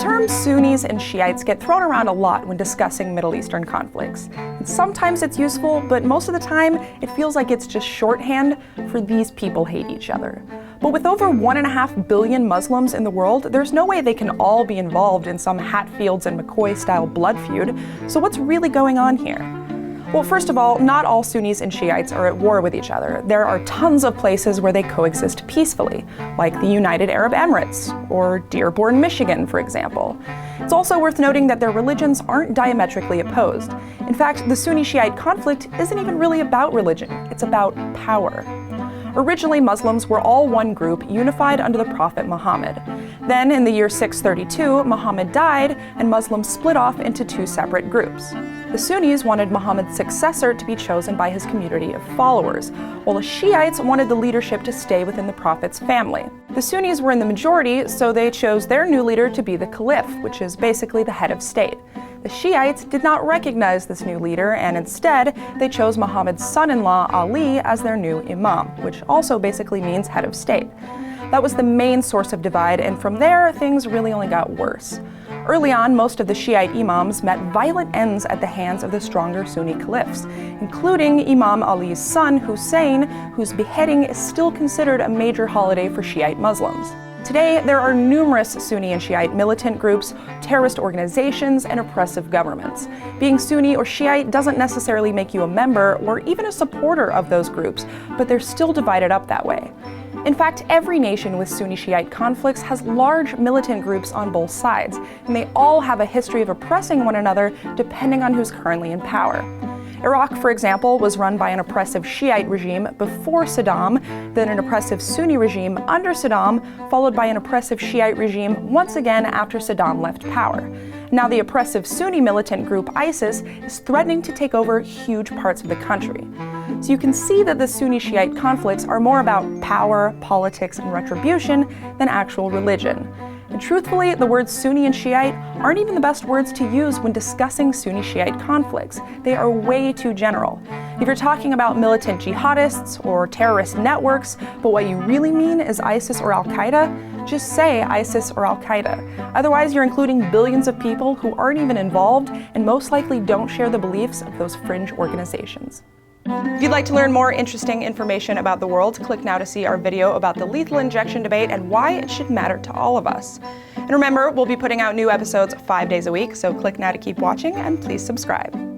terms Sunnis and Shiites get thrown around a lot when discussing Middle Eastern conflicts. And sometimes it's useful, but most of the time it feels like it's just shorthand for these people hate each other. But with over 1.5 billion Muslims in the world, there's no way they can all be involved in some Hatfields and McCoy-style blood feud. So what's really going on here? Well, first of all, not all Sunnis and Shiites are at war with each other. There are tons of places where they coexist peacefully, like the United Arab Emirates, or Dearborn, Michigan, for example. It's also worth noting that their religions aren't diametrically opposed. In fact, the Sunni-Shiite conflict isn't even really about religion, it's about power. Originally, Muslims were all one group unified under the Prophet Muhammad. Then, in the year 632, Muhammad died, and Muslims split off into two separate groups. The Sunnis wanted Muhammad's successor to be chosen by his community of followers, while the Shiites wanted the leadership to stay within the Prophet's family. The Sunnis were in the majority, so they chose their new leader to be the Caliph, which is basically the head of state. The Shiites did not recognize this new leader, and instead, they chose Muhammad's son-in-law, Ali, as their new imam, which also basically means head of state. That was the main source of divide, and from there, things really only got worse. Early on, most of the Shiite imams met violent ends at the hands of the stronger Sunni caliphs, including Imam Ali's son, Hussein, whose beheading is still considered a major holiday for Shiite Muslims. Today, there are numerous Sunni and Shiite militant groups, terrorist organizations, and oppressive governments. Being Sunni or Shiite doesn't necessarily make you a member or even a supporter of those groups, but they're still divided up that way. In fact, every nation with Sunni-Shiite conflicts has large militant groups on both sides, and they all have a history of oppressing one another depending on who's currently in power. Iraq, for example, was run by an oppressive Shiite regime before Saddam, then an oppressive Sunni regime under Saddam, followed by an oppressive Shiite regime once again after Saddam left power. Now the oppressive Sunni militant group ISIS is threatening to take over huge parts of the country. So you can see that the Sunni-Shiite conflicts are more about power, politics, and retribution than actual religion. And truthfully, the words Sunni and Shiite aren't even the best words to use when discussing Sunni-Shiite conflicts. They are way too general. If you're talking about militant jihadists or terrorist networks, but what you really mean is ISIS or Al-Qaeda, just say ISIS or Al-Qaeda. Otherwise, you're including billions of people who aren't even involved and most likely don't share the beliefs of those fringe organizations. If you'd like to learn more interesting information about the world, click now to see our video about the lethal injection debate and why it should matter to all of us. And remember, we'll be putting out new episodes 5 days a week, so click now to keep watching and please subscribe.